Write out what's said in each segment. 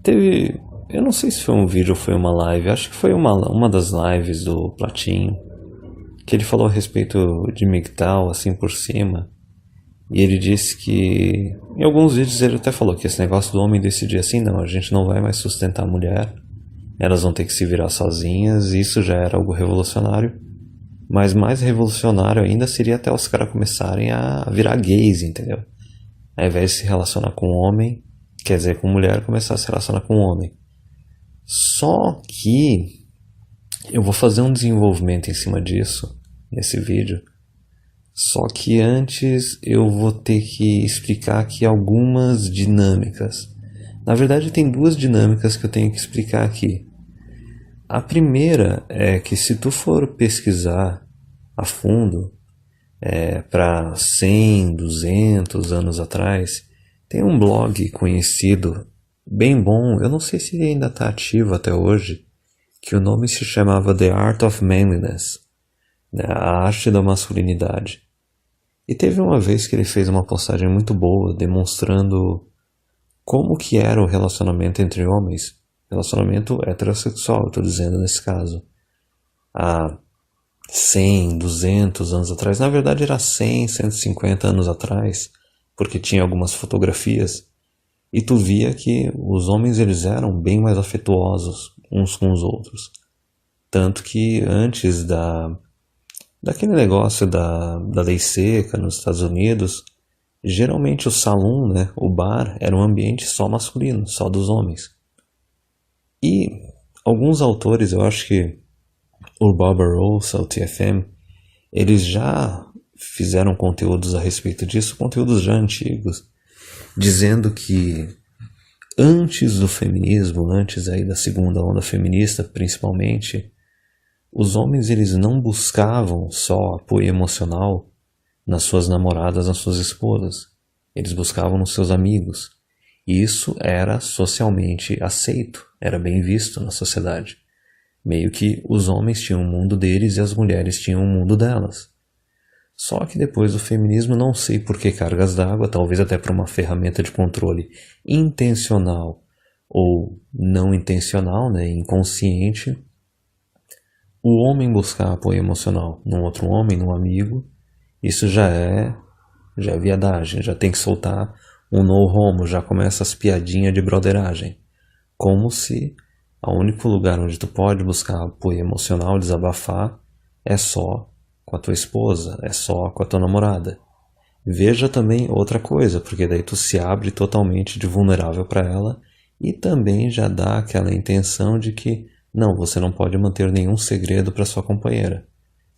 Teve, eu não sei se foi um vídeo ou foi uma live, acho que foi uma das lives do Platinho, que ele falou a respeito de MGTOW, assim por cima, e ele disse que, em alguns vídeos ele até falou que esse negócio do homem decidir assim, não, a gente não vai mais sustentar a mulher, elas vão ter que se virar sozinhas, isso já era algo revolucionário, mas mais revolucionário ainda seria até os caras começarem a virar gays, entendeu? Ao invés de se relacionar com homem, quer dizer, com mulher, começar a se relacionar com homem. Só que eu vou fazer um desenvolvimento em cima disso, nesse vídeo. Só que antes eu vou ter que explicar aqui algumas dinâmicas. Na verdade, tem duas dinâmicas que eu tenho que explicar aqui. A primeira é que se tu for pesquisar a fundo, para 100, 200 anos atrás, tem um blog conhecido, bem bom, eu não sei se ele ainda está ativo até hoje, que o nome se chamava The Art of Manliness, né, a arte da masculinidade. E teve uma vez que ele fez uma postagem muito boa, demonstrando como que era o relacionamento entre homens, relacionamento heterossexual, eu estou dizendo nesse caso, há 100, 200 anos atrás, na verdade era 100, 150 anos atrás, porque tinha algumas fotografias, e tu via que os homens eles eram bem mais afetuosos uns com os outros. Tanto que antes daquele negócio da lei seca nos Estados Unidos, geralmente o salão, né, o bar, era um ambiente só masculino, só dos homens. E alguns autores, eu acho que o Barbarossa, o TFM, eles já fizeram conteúdos a respeito disso, conteúdos já antigos, dizendo que antes do feminismo, antes aí da segunda onda feminista principalmente, os homens eles não buscavam só apoio emocional nas suas namoradas, nas suas esposas. Eles buscavam nos seus amigos. E isso era socialmente aceito, era bem visto na sociedade. Meio que os homens tinham o mundo deles e as mulheres tinham o mundo delas. Só que depois do feminismo, não sei por que cargas d'água, talvez até por uma ferramenta de controle intencional ou não intencional, né, inconsciente, o homem buscar apoio emocional num outro homem, num amigo, isso já é viadagem, já tem que soltar um no homo, já começa as piadinhas de broderagem. Como se o único lugar onde tu pode buscar apoio emocional, desabafar, é só com a tua esposa, é só com a tua namorada. Veja também outra coisa, porque daí tu se abre totalmente de vulnerável para ela e também já dá aquela intenção de que não, você não pode manter nenhum segredo para sua companheira,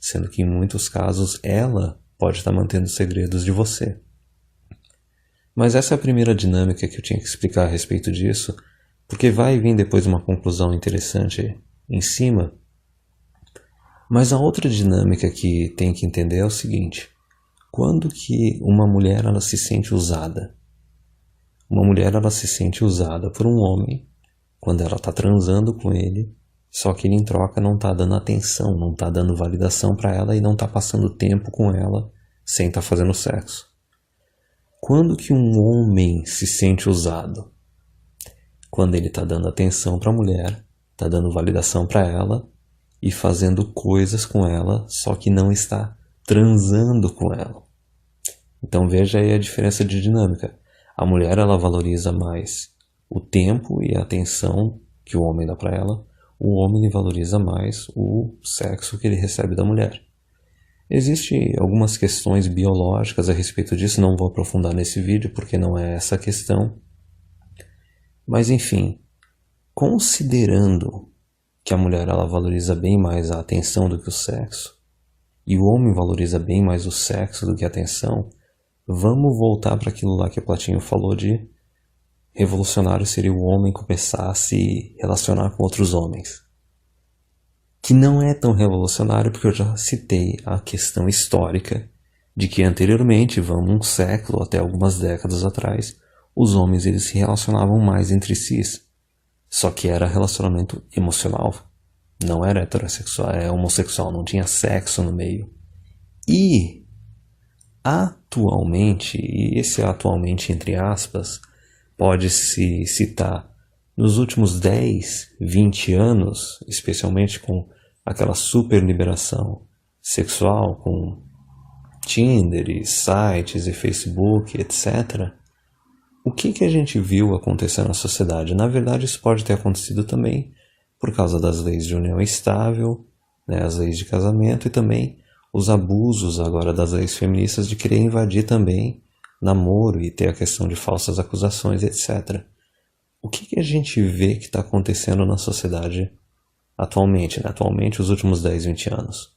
sendo que em muitos casos ela pode estar mantendo segredos de você. Mas essa é a primeira dinâmica que eu tinha que explicar a respeito disso, porque vai vir depois uma conclusão interessante em cima. Mas a outra dinâmica que tem que entender é o seguinte: quando que uma mulher ela se sente usada? Uma mulher ela se sente usada por um homem quando ela está transando com ele, só que ele em troca não está dando atenção, não está dando validação para ela e não está passando tempo com ela sem estar fazendo sexo. Quando que um homem se sente usado? Quando ele está dando atenção para a mulher, está dando validação para ela e fazendo coisas com ela, só que não está transando com ela. Então veja aí a diferença de dinâmica. A mulher ela valoriza mais o tempo e a atenção que o homem dá para ela. O homem ele valoriza mais o sexo que ele recebe da mulher. Existem algumas questões biológicas a respeito disso, não vou aprofundar nesse vídeo porque não é essa a questão. Mas enfim, considerando que a mulher ela valoriza bem mais a atenção do que o sexo, e o homem valoriza bem mais o sexo do que a atenção, vamos voltar para aquilo lá que o Platinho falou de revolucionário seria o homem começar a se relacionar com outros homens. Que não é tão revolucionário porque eu já citei a questão histórica de que anteriormente, vamos um século até algumas décadas atrás, os homens eles se relacionavam mais entre si. Só que era relacionamento emocional. Não era heterossexual, era homossexual, não tinha sexo no meio. E atualmente, e esse atualmente entre aspas, pode-se citar nos últimos 10, 20 anos, especialmente com aquela super liberação sexual, com Tinder e sites e Facebook, etc., o que a gente viu acontecer na sociedade? Na verdade, isso pode ter acontecido também por causa das leis de união estável, né, as leis de casamento e também os abusos agora das leis feministas de querer invadir também namoro e ter a questão de falsas acusações, etc. O que a gente vê que está acontecendo na sociedade atualmente, né? Atualmente, os últimos 10, 20 anos?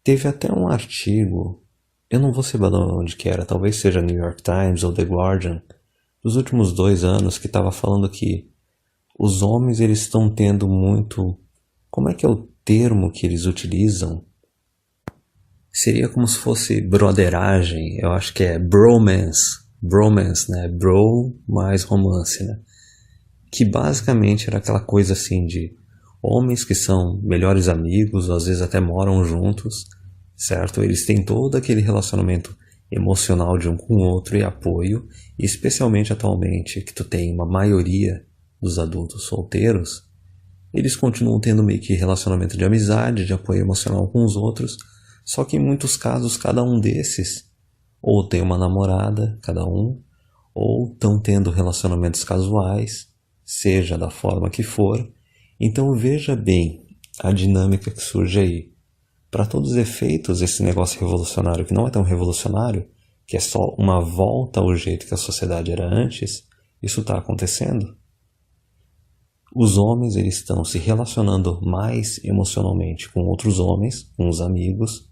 Teve até um artigo, eu não vou saber de onde que era, talvez seja New York Times ou The Guardian, dos últimos 2 anos, que estava falando que os homens eles estão tendo muito... Como é que é o termo que eles utilizam? Seria como se fosse broderagem, eu acho que é bromance. Bromance, né? Bro mais romance, né? Que basicamente era aquela coisa assim de homens que são melhores amigos, às vezes até moram juntos, certo? Eles têm todo aquele relacionamento emocional de um com o outro e apoio, e especialmente atualmente que tu tem uma maioria dos adultos solteiros, eles continuam tendo meio que relacionamento de amizade, de apoio emocional com os outros, só que em muitos casos cada um desses ou tem uma namorada, cada um, ou estão tendo relacionamentos casuais, seja da forma que for. Então veja bem a dinâmica que surge aí. Para todos os efeitos, esse negócio revolucionário, que não é tão revolucionário, que é só uma volta ao jeito que a sociedade era antes, isso está acontecendo. Os homens eles estão se relacionando mais emocionalmente com outros homens, com os amigos,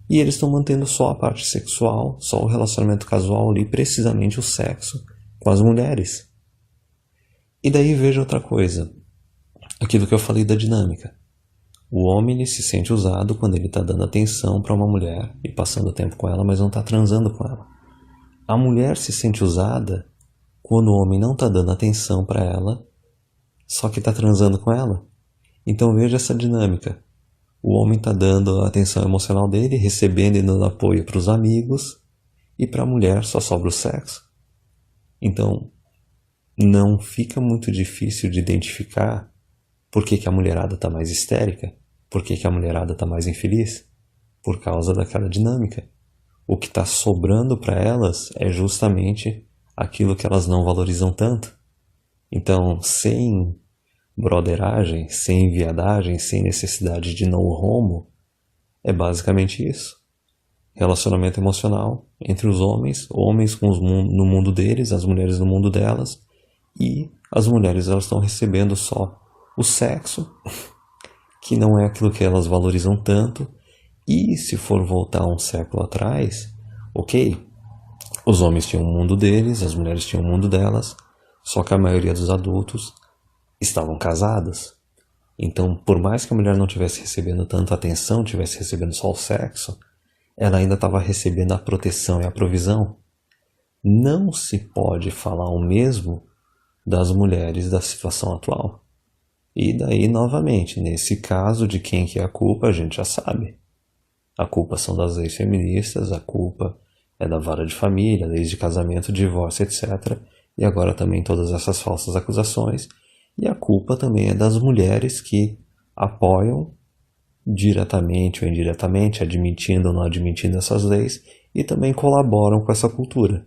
e eles estão mantendo só a parte sexual, só o relacionamento casual ali, precisamente o sexo com as mulheres. E daí veja outra coisa, aquilo que eu falei da dinâmica. O homem ele se sente usado quando ele está dando atenção para uma mulher e passando tempo com ela, mas não está transando com ela. A mulher se sente usada quando o homem não está dando atenção para ela, só que está transando com ela. Então veja essa dinâmica. O homem está dando a atenção emocional dele, recebendo e dando apoio para os amigos, e para a mulher só sobra o sexo. Então, não fica muito difícil de identificar por que a mulherada está mais histérica, por que a mulherada está mais infeliz, por causa daquela dinâmica. O que está sobrando para elas é justamente aquilo que elas não valorizam tanto. Então, sem broderagem, sem viadagem, sem necessidade de no homo, é basicamente isso. Relacionamento emocional entre os homens no mundo deles, as mulheres no mundo delas, e as mulheres elas estão recebendo só o sexo, que não é aquilo que elas valorizam tanto, e se for voltar um século atrás, ok, os homens tinham o mundo deles, as mulheres tinham o mundo delas, só que a maioria dos adultos estavam casados. Então, por mais que a mulher não estivesse recebendo tanta atenção, estivesse recebendo só o sexo, ela ainda estava recebendo a proteção e a provisão. Não se pode falar o mesmo das mulheres da situação atual. E daí, novamente, nesse caso de quem que é a culpa, a gente já sabe. A culpa são das leis feministas, a culpa é da vara de família, leis de casamento, divórcio, etc. E agora também todas essas falsas acusações. E a culpa também é das mulheres que apoiam diretamente ou indiretamente, admitindo ou não admitindo essas leis, e também colaboram com essa cultura.